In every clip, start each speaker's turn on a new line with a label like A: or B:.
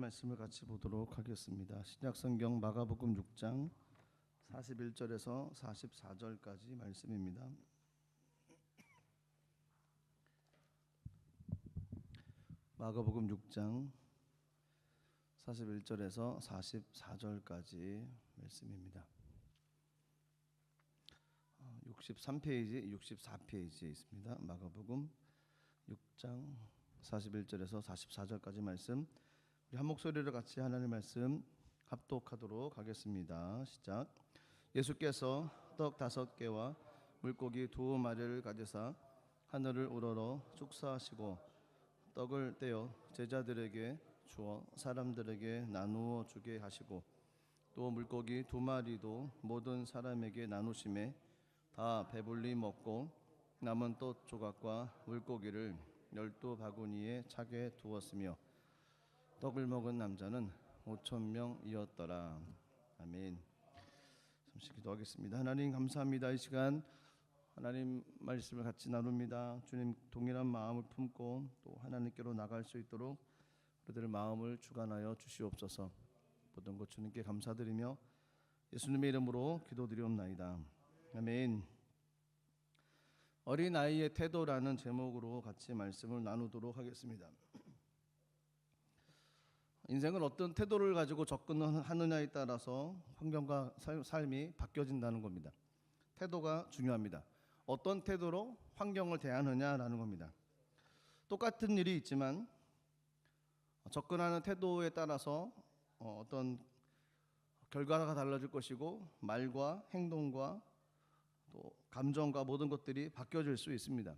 A: 말씀을 같이 보도록 하겠습니다. 신약성경 마가복음 6장 41절에서 44절까지 말씀입니다. 마가복음 6장 41절에서 44절까지 말씀입니다. 63페이지, 64페이지에 있습니다. 마가복음 6장 41절에서 44절까지 말씀, 우리 한 목소리로 같이 하나님의 말씀 합독하도록 하겠습니다. 시작. 예수께서 떡 5개와 물고기 2마리를 가지사 하늘을 우러러 축사하시고 떡을 떼어 제자들에게 주어 사람들에게 나누어 주게 하시고 또 물고기 2마리도 모든 사람에게 나누심에 다 배불리 먹고 남은 떡 조각과 물고기를 12바구니에 차게 두었으며 떡을 먹은 남자는 5,000명이었더라. 아멘. 잠시 기도하겠습니다. 하나님 감사합니다. 이 시간 하나님 말씀을 같이 나눕니다. 주님 동일한 마음을 품고 또 하나님께로 나갈 수 있도록 우리들의 마음을 주관하여 주시옵소서. 모든 것 주님께 감사드리며 예수님의 이름으로 기도드리옵나이다. 아멘. 어린아이의 태도라는 제목으로 같이 말씀을 나누도록 하겠습니다. 인생은 어떤 태도를 가지고 접근하느냐에 따라서 환경과 삶이 바뀌어진다는 겁니다. 태도가 중요합니다. 어떤 태도로 환경을 대하느냐라는 겁니다. 똑같은 일이 있지만 접근하는 태도에 따라서 어떤 결과가 달라질 것이고 말과 행동과 또 감정과 모든 것들이 바뀌어질 수 있습니다.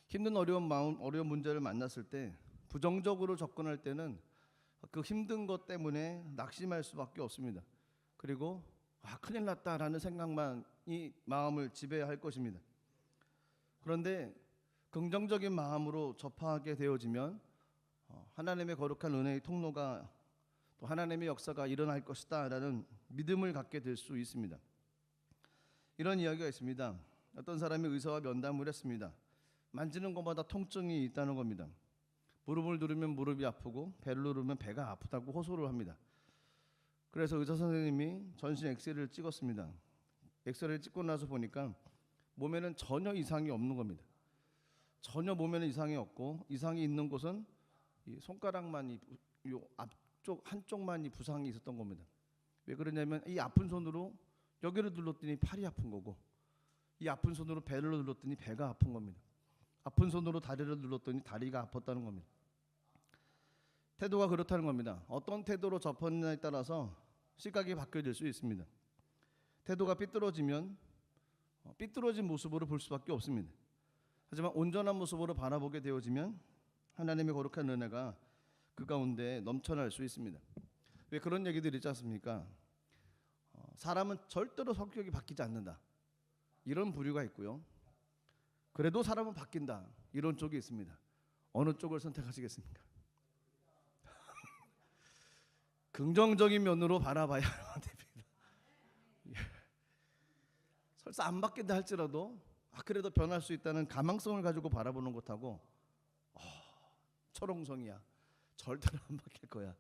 A: 힘든 어려운 문제를 만났을 때 부정적으로 접근할 때는 그 힘든 것 때문에 낙심할 수밖에 없습니다. 그리고 큰일 났다라는 생각만이 마음을 지배할 것입니다. 그런데 긍정적인 마음으로 접하게 되어지면 하나님의 거룩한 은혜의 통로가 또 하나님의 역사가 일어날 것이다 라는 믿음을 갖게 될 수 있습니다. 이런 이야기가 있습니다. 어떤 사람이 의사와 면담을 했습니다. 만지는 것마다 통증이 있다는 겁니다. 무릎을 누르면 무릎이 아프고 배를 누르면 배가 아프다고 호소를 합니다. 그래서 의사 선생님이 전신 엑스레이를 찍었습니다. 엑스레이를 찍고 나서 보니까 몸에는 전혀 이상이 없는 겁니다. 전혀 몸에는 이상이 없고 이상이 있는 곳은 이 손가락만이 요 앞쪽 한쪽만이 부상이 있었던 겁니다. 왜 그러냐면 이 아픈 손으로 여기를 눌렀더니 팔이 아픈 거고 이 아픈 손으로 배를 눌렀더니 배가 아픈 겁니다. 아픈 손으로 다리를 눌렀더니 다리가 아팠다는 겁니다. 태도가 그렇다는 겁니다. 어떤 태도로 접하느냐에 따라서 시각이 바뀌어질 수 있습니다. 태도가 삐뚤어지면 삐뚤어진 모습으로 볼 수밖에 없습니다. 하지만 온전한 모습으로 바라보게 되어지면 하나님의 거룩한 은혜가 그 가운데 넘쳐날 수 있습니다. 왜 그런 얘기들이 있지 않습니까? 사람은 절대로 성격이 바뀌지 않는다, 이런 부류가 있고요. 그래도 사람은 바뀐다, 이런 쪽이 있습니다. 어느 쪽을 선택하시겠습니까? 긍정적인 면으로 바라봐야 됩니다. 설사 안 바뀐다 할지라도 그래도 변할 수 있다는 가망성을 가지고 바라보는 것하고 철옹성이야, 절대로 안 바뀔 거야,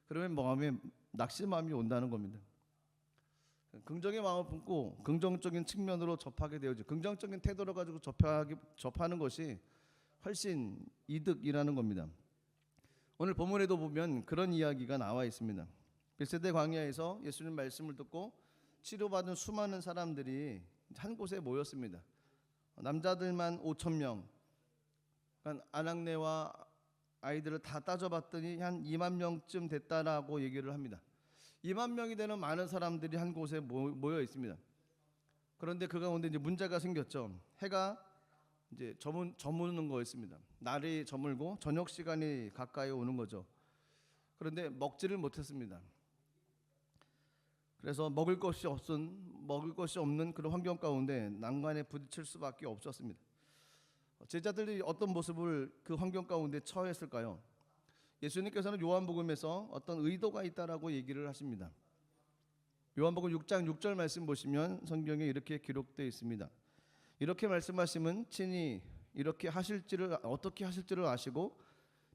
A: 그러면 마음에 낙심함이 온다는 겁니다. 긍정의 마음을 품고 긍정적인 측면으로 접하게 되어지 긍정적인 태도를 가지고 접하는 것이 훨씬 이득이라는 겁니다. 오늘 본문에도 보면 그런 이야기가 나와 있습니다. 빌세데 광야에서 예수님 말씀을 듣고 치료받은 수많은 사람들이 한 곳에 모였습니다. 남자들만 5,000명, 그러니까 아낙네와 아이들을 다 따져봤더니 한 2만 명쯤 됐다라고 얘기를 합니다. 2만 명이 되는 많은 사람들이 한 곳에 모여 있습니다. 그런데 그 가운데 이제 문제가 생겼죠. 해가 이제 저무는 거였습니다. 날이 저물고 저녁 시간이 가까이 오는 거죠. 그런데 먹지를 못했습니다. 그래서 먹을 것이 없는 그런 환경 가운데 난관에 부딪힐 수밖에 없었습니다. 제자들이 어떤 모습을 그 환경 가운데 처했을까요? 예수님께서는 요한복음에서 어떤 의도가 있다라고 얘기를 하십니다. 요한복음 6장 6절 말씀 보시면 성경에 이렇게 기록되어 있습니다. 이렇게 말씀하시면 친히 어떻게 하실지를 아시고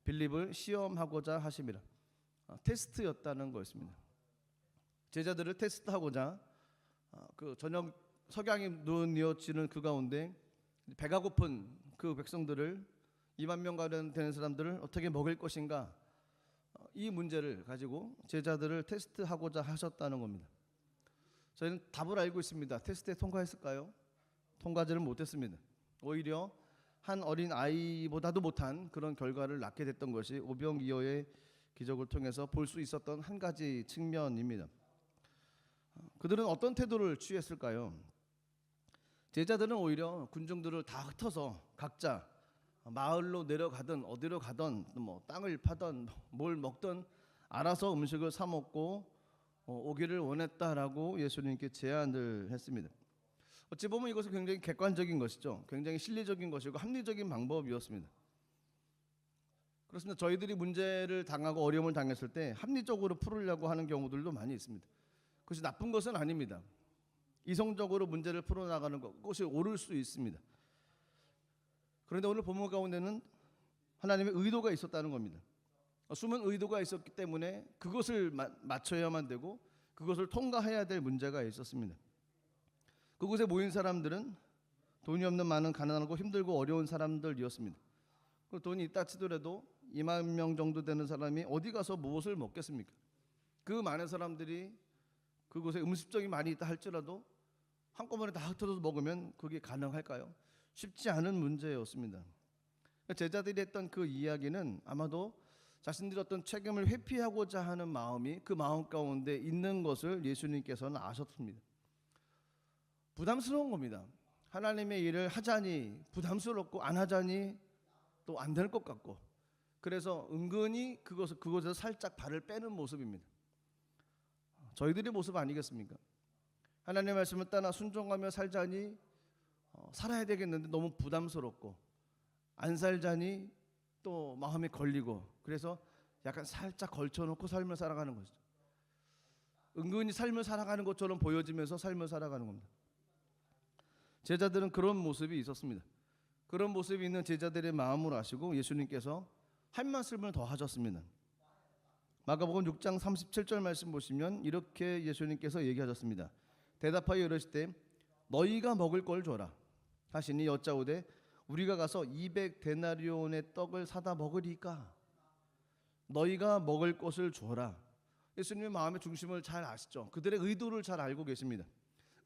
A: 빌립을 시험하고자 하심이라. 테스트였다는 거였습니다. 제자들을 테스트하고자 그 저녁 석양이 눈이어지는 그 가운데 배가 고픈 그 백성들을 2만 명 가량 되는 사람들을 어떻게 먹일 것인가, 이 문제를 가지고 제자들을 테스트하고자 하셨다는 겁니다. 저희는 답을 알고 있습니다. 테스트에 통과했을까요? 통과를 못했습니다. 오히려 한 어린 아이보다도 못한 그런 결과를 낳게 됐던 것이 오병이어의 기적을 통해서 볼 수 있었던 한 가지 측면입니다. 그들은 어떤 태도를 취했을까요? 제자들은 오히려 군중들을 다 흩어서 각자 마을로 내려가든 어디로 가든 뭐 땅을 파든 뭘 먹든 알아서 음식을 사 먹고 오기를 원했다라고 예수님께 제안을 했습니다. 어찌 보면 이것은 굉장히 객관적인 것이죠. 굉장히 실리적인 것이고 합리적인 방법이었습니다. 그렇습니다. 저희들이 문제를 당하고 어려움을 당했을 때 합리적으로 풀으려고 하는 경우들도 많이 있습니다. 그것이 나쁜 것은 아닙니다. 이성적으로 문제를 풀어나가는 것이 옳을 수 있습니다. 그런데 오늘 본문 가운데는 하나님의 의도가 있었다는 겁니다. 숨은 의도가 있었기 때문에 그것을 맞춰야만 되고 그것을 통과해야 될 문제가 있었습니다. 그곳에 모인 사람들은 돈이 없는 많은 가난하고 힘들고 어려운 사람들이었습니다. 돈이 있다 치더라도 2만 명 정도 되는 사람이 어디 가서 무엇을 먹겠습니까? 그 많은 사람들이 그곳에 음식점이 많이 있다 할지라도 한꺼번에 다 흩어져서 먹으면 그게 가능할까요? 쉽지 않은 문제였습니다. 제자들이 했던 그 이야기는 아마도 자신들이 어떤 책임을 회피하고자 하는 마음이 그 마음 가운데 있는 것을 예수님께서는 아셨습니다. 부담스러운 겁니다. 하나님의 일을 하자니 부담스럽고 안 하자니 또 안 될 것 같고, 그래서 은근히 그곳에서 살짝 발을 빼는 모습입니다. 저희들의 모습 아니겠습니까? 하나님의 말씀을 따라 순종하며 살자니 살아야 되겠는데 너무 부담스럽고, 안 살자니 또 마음이 걸리고, 그래서 약간 살짝 걸쳐놓고 삶을 살아가는 거죠. 은근히 삶을 살아가는 것처럼 보여지면서 삶을 살아가는 겁니다. 제자들은 그런 모습이 있었습니다. 그런 모습이 있는 제자들의 마음을 아시고 예수님께서 한 말씀을 더 하셨습니다. 마가복음 6장 37절 말씀 보시면 이렇게 예수님께서 얘기하셨습니다. 대답하여 이르시되 너희가 먹을 걸 줘라 하시니 여짜오되 우리가 가서 200데나리온의 떡을 사다 먹으리까? 너희가 먹을 것을 줘라. 예수님의 마음의 중심을 잘 아시죠? 그들의 의도를 잘 알고 계십니다.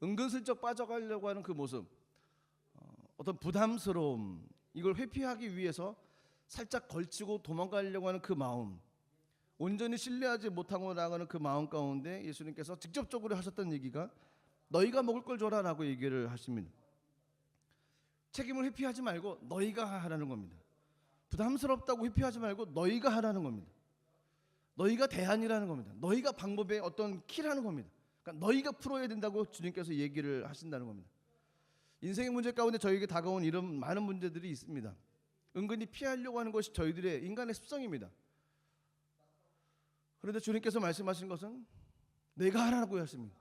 A: 은근슬쩍 빠져가려고 하는 그 모습, 어떤 부담스러움, 이걸 회피하기 위해서 살짝 걸치고 도망가려고 하는 그 마음, 온전히 신뢰하지 못하고 나가는 그 마음 가운데 예수님께서 직접적으로 하셨던 얘기가 너희가 먹을 걸 줘라라고 얘기를 하십니다. 책임을 회피하지 말고 너희가 하라는 겁니다. 부담스럽다고 회피하지 말고 너희가 하라는 겁니다. 너희가 대안이라는 겁니다. 너희가 방법의 어떤 키라는 겁니다. 그러니까 너희가 풀어야 된다고 주님께서 얘기를 하신다는 겁니다. 인생의 문제 가운데 저에게 다가온 이런 많은 문제들이 있습니다. 은근히 피하려고 하는 것이 저희들의 인간의 습성입니다. 그런데 주님께서 말씀하신 것은 내가 하라고 하십니다.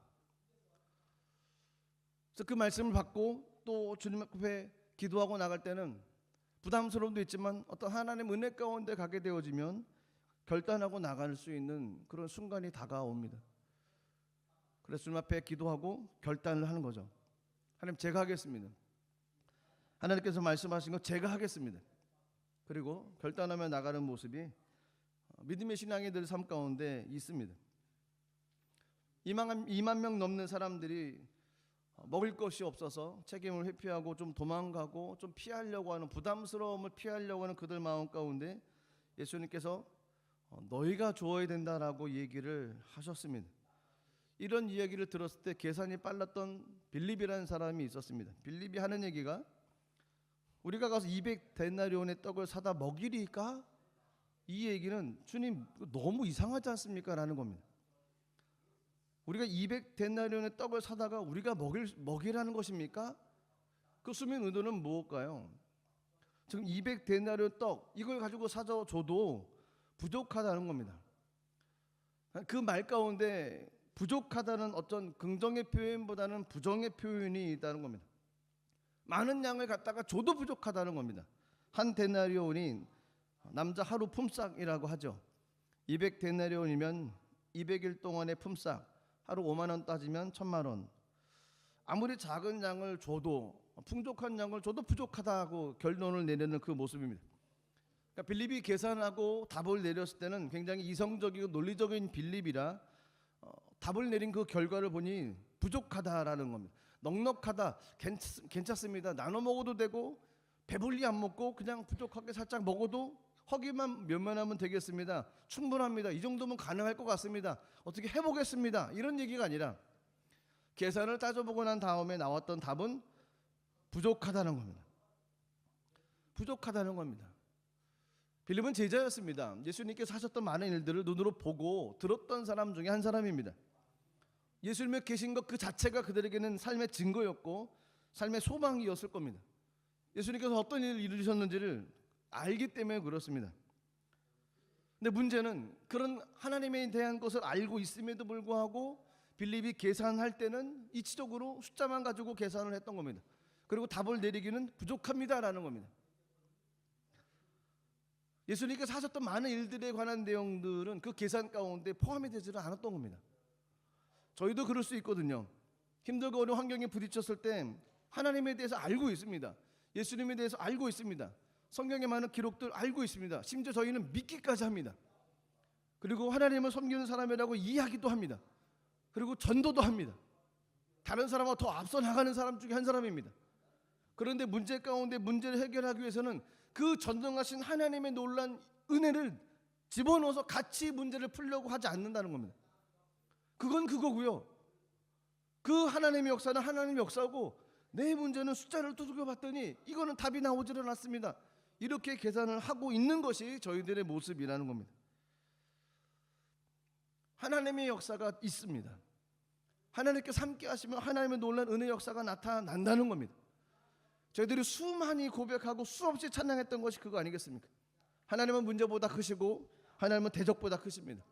A: 그래서 그 말씀을 받고 또 주님 앞에 기도하고 나갈 때는 부담스러움도 있지만 어떤 하나님의 은혜 가운데 가게 되어지면 결단하고 나갈 수 있는 그런 순간이 다가옵니다. 그래서 주님 앞에 기도하고 결단을 하는 거죠. 하나님, 제가 하겠습니다. 하나님께서 말씀하신 거 제가 하겠습니다. 그리고 결단하며 나가는 모습이 믿음의 신앙의 늘 삶 가운데 있습니다. 2만 명 넘는 사람들이 먹을 것이 없어서 책임을 회피하고 좀 도망가고 좀 피하려고 하는, 부담스러움을 피하려고 하는 그들 마음 가운데 예수님께서 너희가 주어야 된다라고 얘기를 하셨습니다. 이런 이야기를 들었을 때 계산이 빨랐던 빌립이라는 사람이 있었습니다. 빌립이 하는 얘기가 우리가 가서 200데나리온의 떡을 사다 먹이리까? 이 얘기는 주님 너무 이상하지 않습니까? 라는 겁니다. 우리가 200데나리온의 떡을 사다가 우리가 먹이라는 것입니까? 그 수민 의도는 무엇일까요? 지금 200데나리온 떡 이걸 가지고 사다 줘도 부족하다는 겁니다. 그 말 가운데 부족하다는 어떤 긍정의 표현보다는 부정의 표현이 있다는 겁니다. 많은 양을 갖다가 줘도 부족하다는 겁니다. 한 데나리온이 남자 하루 품삯이라고 하죠. 200데나리온이면 200일 동안의 품삯, 하루 5만 원 따지면 1,000만 원. 아무리 작은 양을 줘도, 풍족한 양을 줘도 부족하다고 결론을 내리는 그 모습입니다. 그러니까 빌립이 계산하고 답을 내렸을 때는 굉장히 이성적이고 논리적인 빌립이라 답을 내린 그 결과를 보니 부족하다라는 겁니다. 넉넉하다, 괜찮습니다. 나눠 먹어도 되고 배불리 안 먹고 그냥 부족하게 살짝 먹어도 허기만 면면하면 되겠습니다. 충분합니다. 이 정도면 가능할 것 같습니다. 어떻게 해보겠습니다. 이런 얘기가 아니라 계산을 따져보고 난 다음에 나왔던 답은 부족하다는 겁니다. 부족하다는 겁니다. 빌립은 제자였습니다. 예수님께서 하셨던 많은 일들을 눈으로 보고 들었던 사람 중에 한 사람입니다. 예수님의 계신 것 그 자체가 그들에게는 삶의 증거였고 삶의 소망이었을 겁니다. 예수님께서 어떤 일을 이루셨는지를 알기 때문에 그렇습니다. 근데 문제는 그런 하나님에 대한 것을 알고 있음에도 불구하고 빌립이 계산할 때는 이치적으로 숫자만 가지고 계산을 했던 겁니다. 그리고 답을 내리기는 부족합니다라는 겁니다. 예수님께서 하셨던 많은 일들에 관한 내용들은 그 계산 가운데 포함이 되지는 않았던 겁니다. 저희도 그럴 수 있거든요. 힘들고 어려운 환경에 부딪혔을 때 하나님에 대해서 알고 있습니다. 예수님에 대해서 알고 있습니다. 성경에 많은 기록들 알고 있습니다. 심지어 저희는 믿기까지 합니다. 그리고 하나님을 섬기는 사람이라고 이야기도 합니다. 그리고 전도도 합니다. 다른 사람과 더 앞서 나가는 사람 중에 한 사람입니다. 그런데 문제 가운데 문제를 해결하기 위해서는 그 전능하신 하나님의 놀란 은혜를 집어넣어서 같이 문제를 풀려고 하지 않는다는 겁니다. 그건 그거고요. 그 하나님의 역사는 하나님의 역사고 내 문제는 숫자를 두들겨 봤더니 이거는 답이 나오질 않았습니다. 이렇게 계산을 하고 있는 것이 저희들의 모습이라는 겁니다. 하나님의 역사가 있습니다. 하나님께서 함께 하시면 하나님의 놀란 은혜 역사가 나타난다는 겁니다. 저희들이 수많이 고백하고 수없이 찬양했던 것이 그거 아니겠습니까? 하나님은 문제보다 크시고 하나님은 대적보다 크십니다.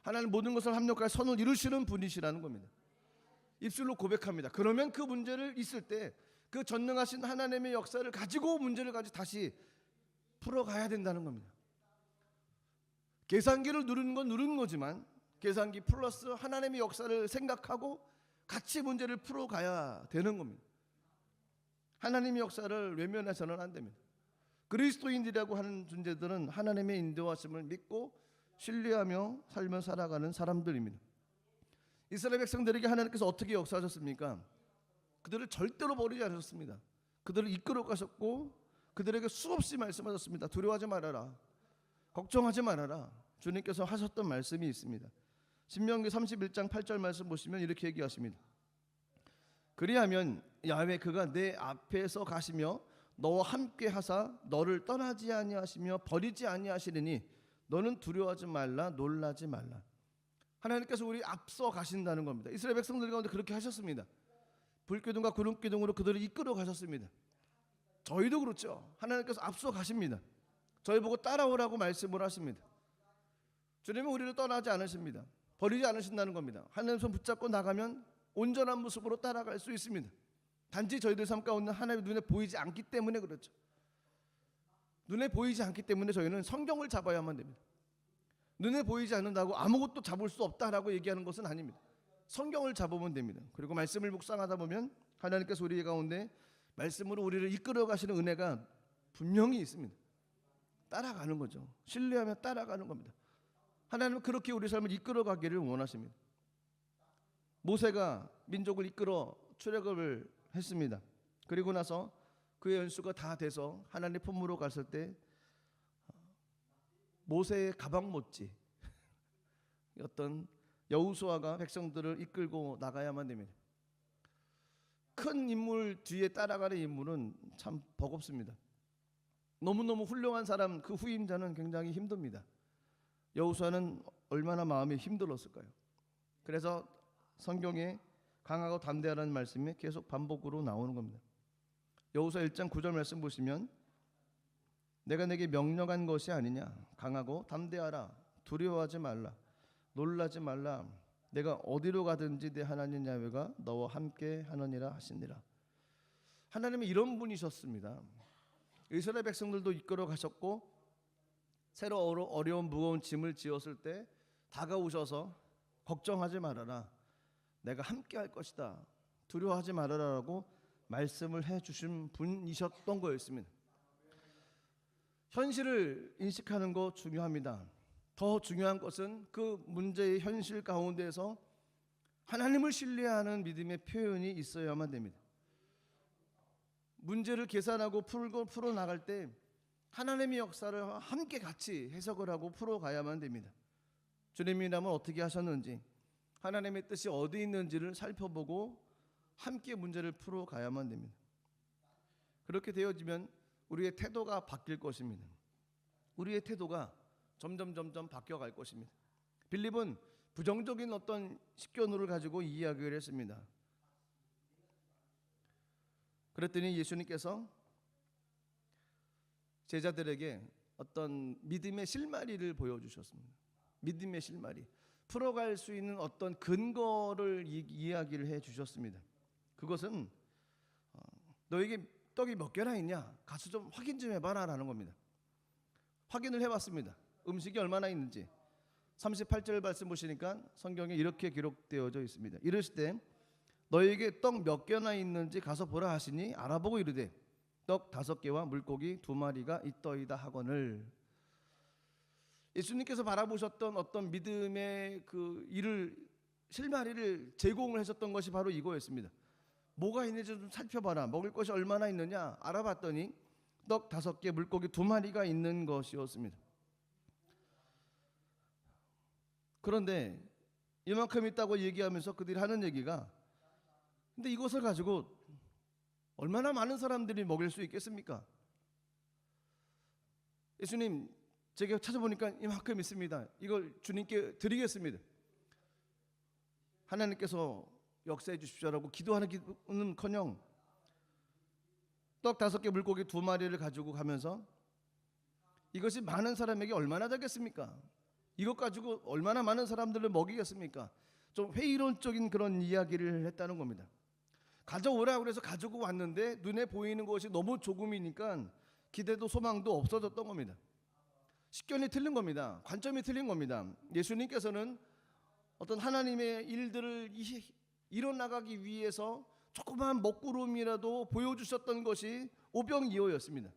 A: 하나님 모든 것을 합력하여 선을 이루시는 분이시라는 겁니다. 입술로 고백합니다. 그러면 그 문제를 있을 때 그 전능하신 하나님의 역사를 가지고 문제를 가지고 다시 풀어가야 된다는 겁니다. 계산기를 누르는 건 누르는 거지만 계산기 플러스 하나님의 역사를 생각하고 같이 문제를 풀어가야 되는 겁니다. 하나님의 역사를 외면해서는 안 됩니다. 그리스도인들이라고 하는 존재들은 하나님의 인도하심을 믿고 신뢰하며 살며 살아가는 사람들입니다. 이스라엘 백성들에게 하나님께서 어떻게 역사하셨습니까? 그들을 절대로 버리지 않으셨습니다. 그들을 이끌어 가셨고 그들에게 수없이 말씀하셨습니다. 두려워하지 말아라. 걱정하지 말아라. 주님께서 하셨던 말씀이 있습니다. 신명기 31장 8절 말씀 보시면 이렇게 얘기하십니다. 그리하면 야훼 그가 내 앞에서 가시며 너와 함께 하사 너를 떠나지 아니하시며 버리지 아니하시리니 너는 두려워하지 말라 놀라지 말라. 하나님께서 우리 앞서 가신다는 겁니다. 이스라엘 백성들 가운데 그렇게 하셨습니다. 불기둥과 구름기둥으로 그들을 이끌어 가셨습니다. 저희도 그렇죠. 하나님께서 앞서 가십니다. 저희 보고 따라오라고 말씀을 하십니다. 주님은 우리를 떠나지 않으십니다. 버리지 않으신다는 겁니다. 하나님 손 붙잡고 나가면 온전한 모습으로 따라갈 수 있습니다. 단지 저희들 삶 가운데 하나님의 눈에 보이지 않기 때문에 그렇죠. 눈에 보이지 않기 때문에 저희는 성경을 잡아야만 됩니다. 눈에 보이지 않는다고 아무것도 잡을 수 없다라고 얘기하는 것은 아닙니다. 성경을 잡으면 됩니다. 그리고 말씀을 묵상하다 보면 하나님께서 우리 가운데 말씀으로 우리를 이끌어 가시는 은혜가 분명히 있습니다. 따라가는 거죠. 신뢰하며 따라가는 겁니다. 하나님은 그렇게 우리 삶을 이끌어 가기를 원하십니다. 모세가 민족을 이끌어 출애굽을 했습니다. 그리고 나서 그의 연수가 다 돼서 하나님 품으로 갔을 때 모세의 가방 못지 어떤 여호수아가 백성들을 이끌고 나가야만 됩니다. 큰 인물 뒤에 따라가는 인물은 참 버겁습니다. 너무너무 훌륭한 사람 그 후임자는 굉장히 힘듭니다. 여호수아는 얼마나 마음이 힘들었을까요? 그래서 성경에 강하고 담대하라는 말씀이 계속 반복으로 나오는 겁니다. 여호수아 1장 9절 말씀 보시면 내가 내게 명령한 것이 아니냐 강하고 담대하라 두려워하지 말라 놀라지 말라 내가 어디로 가든지 내 하나님 야훼가 너와 함께 하느니라 하시니라. 하나님은 이런 분이셨습니다. 이스라엘 백성들도 이끌어 가셨고 새로 어려운 무거운 짐을 지었을 때 다가오셔서 걱정하지 말아라, 내가 함께 할 것이다, 두려워하지 말아라라고 말씀을 해주신 분이셨던 거였습니다. 현실을 인식하는 거 중요합니다. 더 중요한 것은 그 문제의 현실 가운데서 하나님을 신뢰하는 믿음의 표현이 있어야만 됩니다. 문제를 계산하고 풀어나갈 때 하나님의 역사를 함께 같이 해석을 하고 풀어가야만 됩니다. 주님이라면 어떻게 하셨는지, 하나님의 뜻이 어디 있는지를 살펴보고 함께 문제를 풀어가야만 됩니다. 그렇게 되어지면 우리의 태도가 바뀔 것입니다. 우리의 태도가 점점 바뀌어갈 것입니다. 빌립은 부정적인 어떤 식견으로 가지고 이야기를 했습니다. 그랬더니 예수님께서 제자들에게 어떤 믿음의 실마리를 보여주셨습니다. 믿음의 실마리, 풀어갈 수 있는 어떤 근거를 이야기를 해주셨습니다. 그것은 너에게 떡이 몇 개나 있냐, 가서 좀 확인 좀 해봐라 라는 겁니다. 확인을 해봤습니다. 음식이 얼마나 있는지. 38절 말씀 보시니까 성경에 이렇게 기록되어져 있습니다. 이르시되 너에게 떡 몇 개나 있는지 가서 보라 하시니 알아보고 이르되 떡 5개와 물고기 2마리가 있더이다 하거늘. 예수님께서 바라보셨던 어떤 믿음의 그 일을, 실마리를 제공을 하셨던 것이 바로 이거였습니다. 뭐가 있는지 좀 살펴봐라, 먹을 것이 얼마나 있느냐 알아봤더니 떡 5개, 물고기 2마리가 있는 것이었습니다. 그런데 이만큼 있다고 얘기하면서 그들이 하는 얘기가, 근데 이것을 가지고 얼마나 많은 사람들이 먹일 수 있겠습니까? 예수님, 제가 찾아보니까 이만큼 있습니다. 이걸 주님께 드리겠습니다. 하나님께서 역사해 주십시오라고 기도하는커녕 떡 5개, 물고기 2마리를 가지고 가면서 이것이 많은 사람에게 얼마나 되겠습니까? 이것 가지고 얼마나 많은 사람들을 먹이겠습니까? 좀 회의론적인 그런 이야기를 했다는 겁니다. 가져오라고 그래서 가지고 왔는데 눈에 보이는 것이 너무 조금이니까 기대도 소망도 없어졌던 겁니다. 식견이 틀린 겁니다. 관점이 틀린 겁니다. 예수님께서는 어떤 하나님의 일들을 이뤄나가기 위해서 조그만 먹구름이라도 보여주셨던 것이 오병이어였습니다.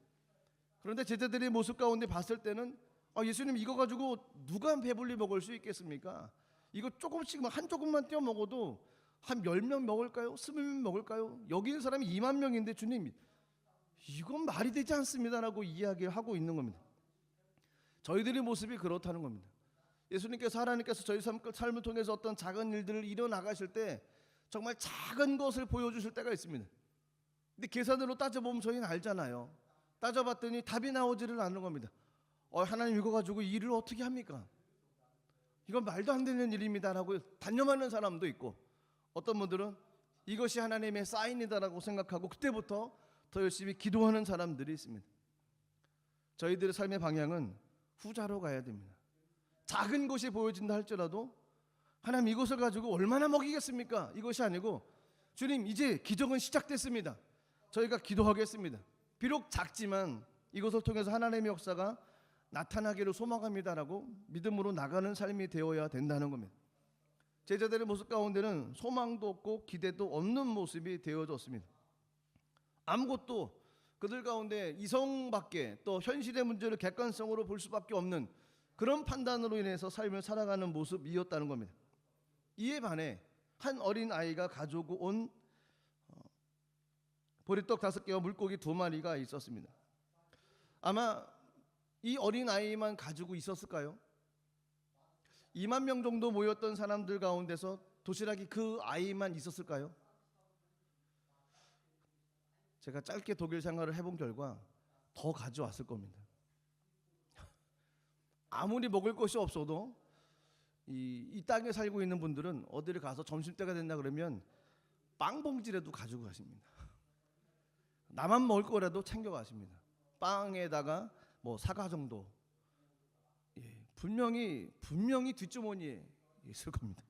A: 그런데 제자들의 모습 가운데 봤을 때는 예수님, 이거 가지고 누가 배불리 먹을 수 있겠습니까? 이거 조금씩 한 조금만 떼어 먹어도 한 10명 먹을까요? 20명 먹을까요? 여기 있는 사람이 2만 명인데 주님, 이건 말이 되지 않습니다라고 이야기를 하고 있는 겁니다. 저희들의 모습이 그렇다는 겁니다. 예수님께서, 하나님께서 저희 삶을 통해서 어떤 작은 일들을 이뤄나가실 때 정말 작은 것을 보여주실 때가 있습니다. 근데 계산으로 따져보면 저희는 알잖아요. 따져봤더니 답이 나오지를 않는 겁니다. 하나님, 이거 가지고 일을 어떻게 합니까? 이건 말도 안 되는 일입니다라고 단념하는 사람도 있고, 어떤 분들은 이것이 하나님의 사인이다라고 생각하고 그때부터 더 열심히 기도하는 사람들이 있습니다. 저희들의 삶의 방향은 후자로 가야 됩니다. 작은 것이 보여진다 할지라도 하나님, 이것을 가지고 얼마나 먹이겠습니까? 이것이 아니고, 주님, 이제 기적은 시작됐습니다. 저희가 기도하겠습니다. 비록 작지만 이것을 통해서 하나님의 역사가 나타나기를 소망합니다라고 믿음으로 나가는 삶이 되어야 된다는 겁니다. 제자들의 모습 가운데는 소망도 없고 기대도 없는 모습이 되어졌습니다. 아무것도 그들 가운데 이성밖에, 또 현실의 문제를 객관성으로 볼 수밖에 없는 그런 판단으로 인해서 삶을 살아가는 모습이었다는 겁니다. 이에 반해 한 어린 아이가 가지고 온 보리떡 5개와 물고기 2마리가 있었습니다. 아마 이 어린 아이만 가지고 있었을까요? 2만 명 정도 모였던 사람들 가운데서 도시락이 그 아이만 있었을까요? 제가 짧게 독일 생활을 해본 결과 더 가져왔을 겁니다. 아무리 먹을 것이 없어도 이 땅에 살고 있는 분들은 어디를 가서 점심때가 된다 그러면 빵 봉지라도 가지고 가십니다. 나만 먹을 거라도 챙겨 가십니다. 빵에다가 뭐 사과 정도. 분명히 뒷주머니에 있을 겁니다.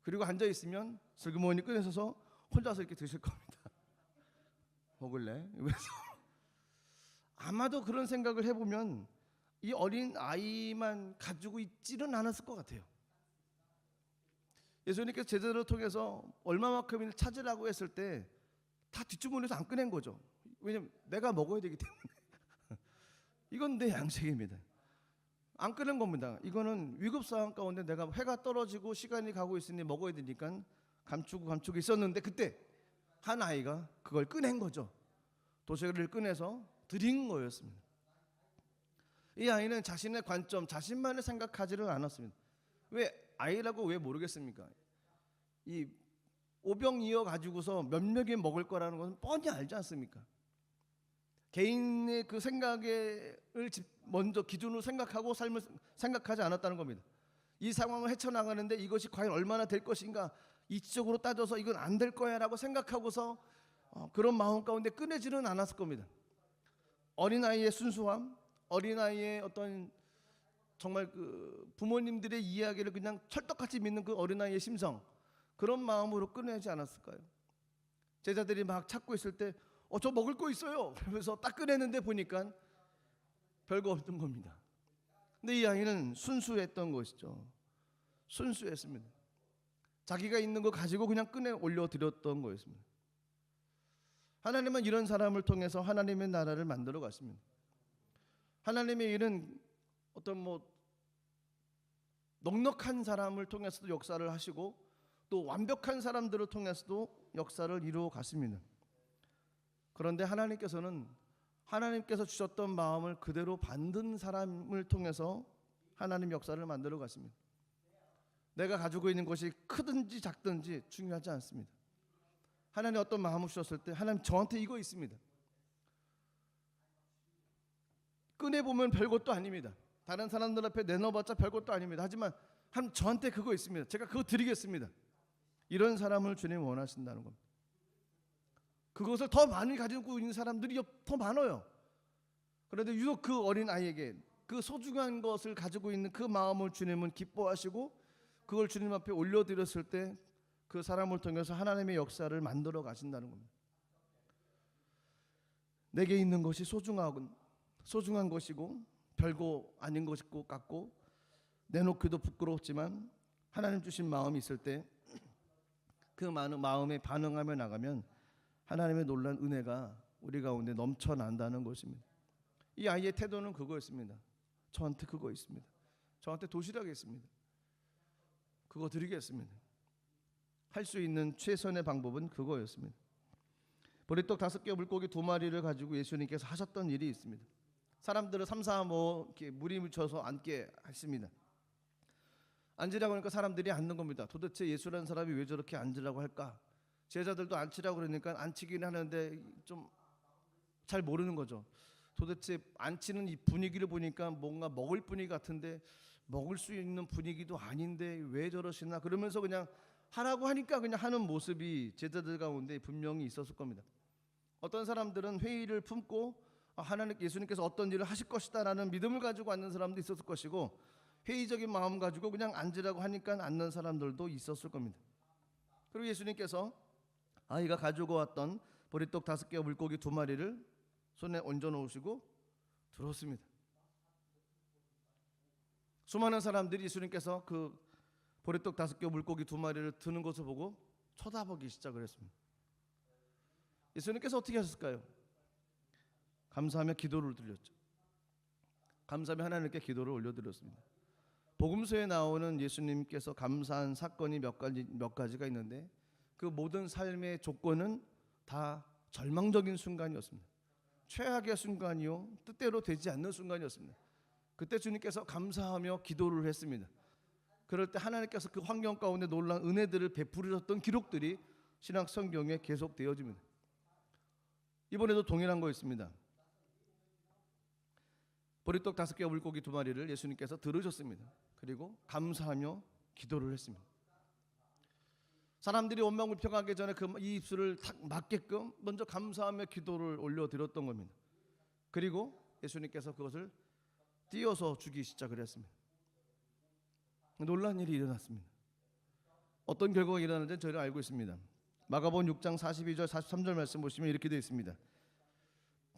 A: 그리고 앉아 있으면 슬그머니 꺼내서 혼자서 이렇게 드실 겁니다. 먹을래? 그래서 아마도 그런 생각을 해보면 이 어린 아이만 가지고 있지는 않았을 것 같아요. 예수님께서 제자들을 통해서 얼마만큼을 찾으라고 했을 때 다 뒷주머니에서 안 꺼낸 거죠. 왜냐면 내가 먹어야 되기 때문에. 이건 내 양식입니다. 안 꺼낸 겁니다. 이거는 위급 상황 가운데 내가 해가 떨어지고 시간이 가고 있으니 먹어야 되니까 감추고 있었는데 그때 한 아이가 그걸 꺼낸 거죠. 도시락을 꺼내서 드린 거였습니다. 이 아이는 자신의 관점, 자신만을 생각하지를 않았습니다. 왜 아이라고 왜 모르겠습니까? 이 오병이어 가지고서 몇 명이 먹을 거라는 것은 뻔히 알지 않습니까? 개인의 그 생각을 먼저 기준으로 생각하고 삶을 생각하지 않았다는 겁니다. 이 상황을 헤쳐나가는데 이것이 과연 얼마나 될 것인가, 이치적으로 따져서 이건 안 될 거야라고 생각하고서 그런 마음 가운데 꺼내지는 않았을 겁니다. 어린아이의 순수함, 어린아이의 어떤 정말 그 부모님들의 이야기를 그냥 철떡같이 믿는 그 어린아이의 심성, 그런 마음으로 꺼내지 않았을까요? 제자들이 막 찾고 있을 때 저 먹을 거 있어요 그러면서 딱 꺼내는데 보니까 별거 없던 겁니다. 근데 이 아이는 순수했던 것이죠. 순수했습니다. 자기가 있는 거 가지고 그냥 꺼내 올려드렸던 거였습니다. 하나님은 이런 사람을 통해서 하나님의 나라를 만들어 갔습니다. 하나님의 일은 어떤 넉넉한 사람을 통해서도 역사를 하시고 또 완벽한 사람들을 통해서도 역사를 이루어 갔습니다. 그런데 하나님께서 주셨던 마음을 그대로 받는 사람을 통해서 하나님 역사를 만들어 갔습니다. 내가 가지고 있는 것이 크든지 작든지 중요하지 않습니다. 하나님 어떤 마음을 주셨을 때 하나님 저한테 이거 있습니다. 꺼내보면 별것도 아닙니다. 다른 사람들 앞에 내놓아봤자 별것도 아닙니다. 하지만 하나님 저한테 그거 있습니다. 제가 그거 드리겠습니다. 이런 사람을 주님 원하신다는 겁니다. 그것을 더 많이 가지고 있는 사람들이 더 많아요. 그런데 유독 그 어린 아이에게 그 소중한 것을 가지고 있는 그 마음을 주님은 기뻐하시고 그걸 주님 앞에 올려드렸을 때 그 사람을 통해서 하나님의 역사를 만들어 가신다는 겁니다. 내게 있는 것이 소중한 것이고 별거 아닌 것 같고 내놓기도 부끄럽지만 하나님 주신 마음이 있을 때 그 많은 마음에 반응하며 나가면 하나님의 놀라운 은혜가 우리 가운데 넘쳐난다는 것입니다. 이 아이의 태도는 그거였습니다. 저한테 그거 있습니다. 저한테 도시락이 있습니다. 그거 드리겠습니다. 할 수 있는 최선의 방법은 그거였습니다. 보리떡 5개 물고기 2마리를 가지고 예수님께서 하셨던 일이 있습니다. 사람들을 3, 4, 이렇게 무리 묻혀서 앉게 하십니다. 앉으라고 하니까 사람들이 앉는 겁니다. 도대체 예수라는 사람이 왜 저렇게 앉으라고 할까? 제자들도 앉히라고 그러니까 앉히긴 하는데 좀 잘 모르는 거죠. 도대체 앉히는 이 분위기를 보니까 뭔가 먹을 분위기 같은데 먹을 수 있는 분위기도 아닌데 왜 저러시나 그러면서 그냥 하라고 하니까 그냥 하는 모습이 제자들 가운데 분명히 있었을 겁니다. 어떤 사람들은 회의를 품고 하나님 예수님께서 어떤 일을 하실 것이다라는 믿음을 가지고 앉는 사람도 있었을 것이고 회의적인 마음 가지고 그냥 앉으라고 하니까 앉는 사람들도 있었을 겁니다. 그리고 예수님께서 아이가 가지고 왔던 보리떡 5개와 물고기 2마리를 손에 얹어 놓으시고 들어왔습니다. 수많은 사람들이 예수님께서 그 보리떡 5개와 물고기 2마리를 드는 것을 보고 쳐다보기 시작을 했습니다. 예수님께서 어떻게 하셨을까요? 감사하며 기도를 드렸죠. 감사하며 하나님께 기도를 올려드렸습니다. 복음서에 나오는 예수님께서 감사한 사건이 몇 가지가 있는데 그 모든 삶의 조건은 다 절망적인 순간이었습니다. 최악의 순간이요, 뜻대로 되지 않는 순간이었습니다. 그때 주님께서 감사하며 기도를 했습니다. 그럴 때 하나님께서 그 환경 가운데 놀라운 은혜들을 베푸셨던 기록들이 신약 성경에 계속 되어집니다. 이번에도 동일한 거 있습니다. 보리떡 5개와 물고기 2마리를 예수님께서 들으셨습니다. 그리고 감사하며 기도를 했습니다. 사람들이 원망불평하기 전에 이 입술을 탁 막게끔 먼저 감사하며 기도를 올려드렸던 겁니다. 그리고 예수님께서 그것을 띄어서 주기 시작을 했습니다. 놀라운 일이 일어났습니다. 어떤 결과가 일어나는지 저희는 알고 있습니다. 마가복음 6장 42절 43절 말씀 보시면 이렇게 되어 있습니다.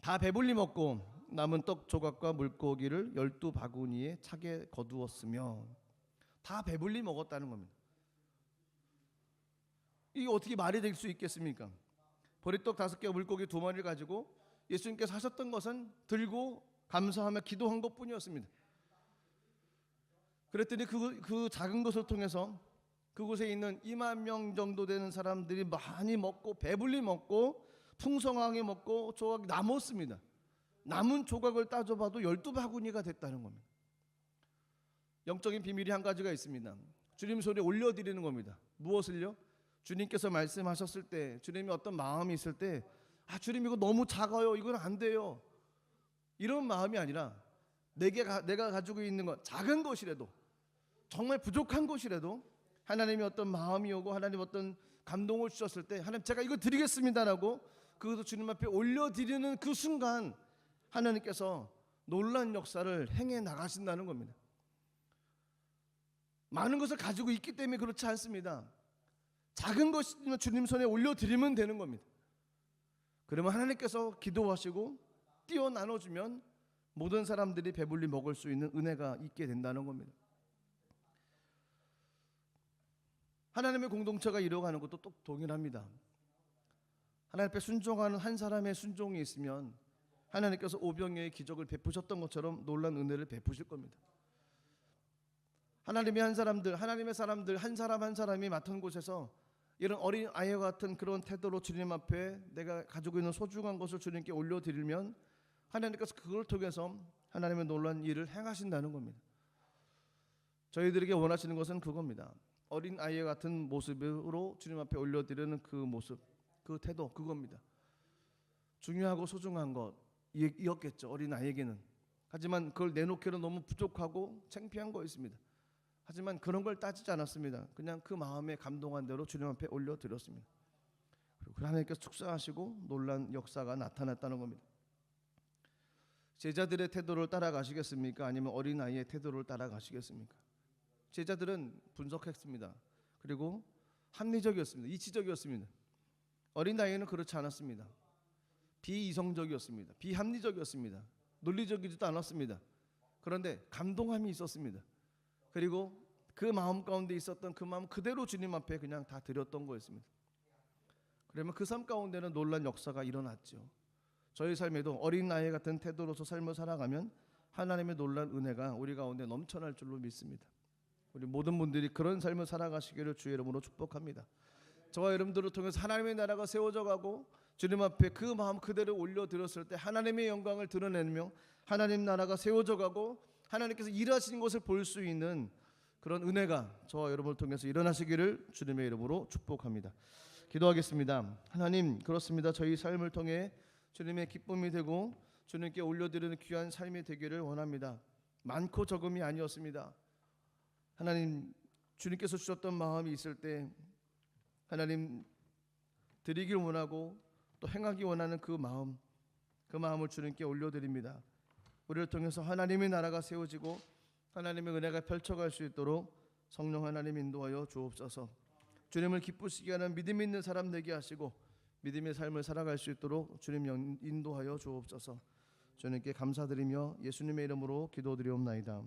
A: 다 배불리 먹고 남은 떡 조각과 물고기를 12바구니에 차게 거두었으며 다 배불리 먹었다는 겁니다. 이게 어떻게 말이 될 수 있겠습니까? 보리떡 5개와 물고기 2마리를 가지고 예수님께서 하셨던 것은 들고 감사하며 기도한 것뿐이었습니다. 그랬더니 그 작은 것을 통해서 그곳에 있는 2만 명 정도 되는 사람들이 많이 먹고 배불리 먹고 풍성하게 먹고 조각이 남았습니다. 남은 조각을 따져봐도 12바구니가 됐다는 겁니다. 영적인 비밀이 한 가지가 있습니다. 주님 손에 올려드리는 겁니다. 무엇을요? 주님께서 말씀하셨을 때, 주님이 어떤 마음이 있을 때, 주님 이거 너무 작아요, 이건 안 돼요, 이런 마음이 아니라 내가 가지고 있는 것, 작은 것이라도, 정말 부족한 것이라도 하나님이 어떤 마음이 오고 하나님 어떤 감동을 주셨을 때, 하나님 제가 이거 드리겠습니다라고 그것을 주님 앞에 올려드리는 그 순간 하나님께서 놀라운 역사를 행해 나가신다는 겁니다. 많은 것을 가지고 있기 때문에 그렇지 않습니다. 작은 것이면 주님 손에 올려드리면 되는 겁니다. 그러면 하나님께서 기도하시고 띄워 나눠주면 모든 사람들이 배불리 먹을 수 있는 은혜가 있게 된다는 겁니다. 하나님의 공동체가 이루어가는 것도 또 동일합니다. 하나님 앞에 순종하는 한 사람의 순종이 있으면 하나님께서 오병이어의 기적을 베푸셨던 것처럼 놀라운 은혜를 베푸실 겁니다. 하나님의 사람들 한 사람 한 사람이 맡은 곳에서 이런 어린 아이와 같은 그런 태도로 주님 앞에 내가 가지고 있는 소중한 것을 주님께 올려드리면 하나님께서 그걸 통해서 하나님의 놀라운 일을 행하신다는 겁니다. 저희들에게 원하시는 것은 그겁니다. 어린 아이와 같은 모습으로 주님 앞에 올려드리는 그 모습, 그 태도, 그겁니다. 중요하고 소중한 것이었겠죠, 어린 아이에게는. 하지만 그걸 내놓기는 너무 부족하고 창피한 거였습니다. 하지만 그런 걸 따지지 않았습니다. 그냥 그 마음에 감동한 대로 주님 앞에 올려드렸습니다. 그리고 하나님께서 축사하시고 놀란 역사가 나타났다는 겁니다. 제자들의 태도를 따라가시겠습니까? 아니면 어린아이의 태도를 따라가시겠습니까? 제자들은 분석했습니다. 그리고 합리적이었습니다. 이치적이었습니다. 어린아이는 그렇지 않았습니다. 비이성적이었습니다. 비합리적이었습니다. 논리적이지도 않았습니다. 그런데 감동함이 있었습니다. 그리고 그 마음 가운데 있었던 그 마음 그대로 주님 앞에 그냥 다 드렸던 거였습니다. 그러면 그 삶 가운데는 놀란 역사가 일어났죠. 저희 삶에도 어린아이 같은 태도로서 삶을 살아가면 하나님의 놀란 은혜가 우리 가운데 넘쳐날 줄로 믿습니다. 우리 모든 분들이 그런 삶을 살아가시기를 주의 이름으로 축복합니다. 저와 여러분들을 통해서 하나님의 나라가 세워져 가고 주님 앞에 그 마음 그대로 올려드렸을 때 하나님의 영광을 드러내며 하나님 나라가 세워져 가고 하나님께서 일하시는 것을 볼 수 있는 그런 은혜가 저와 여러분을 통해서 일어나시기를 주님의 이름으로 축복합니다. 기도하겠습니다. 하나님, 그렇습니다. 저희 삶을 통해 주님의 기쁨이 되고 주님께 올려드리는 귀한 삶이 되기를 원합니다. 많고 적음이 아니었습니다. 하나님, 주님께서 주셨던 마음이 있을 때 하나님 드리길 원하고 또 행하기 원하는 그 마음을 주님께 올려드립니다. 우리를 통해서 하나님의 나라가 세워지고 하나님의 은혜가 펼쳐갈 수 있도록 성령 하나님 인도하여 주옵소서. 주님을 기쁘시게 하는 믿음 있는 사람 되게 하시고 믿음의 삶을 살아갈 수 있도록 주님 인도하여 주옵소서. 주님께 감사드리며 예수님의 이름으로 기도드리옵나이다.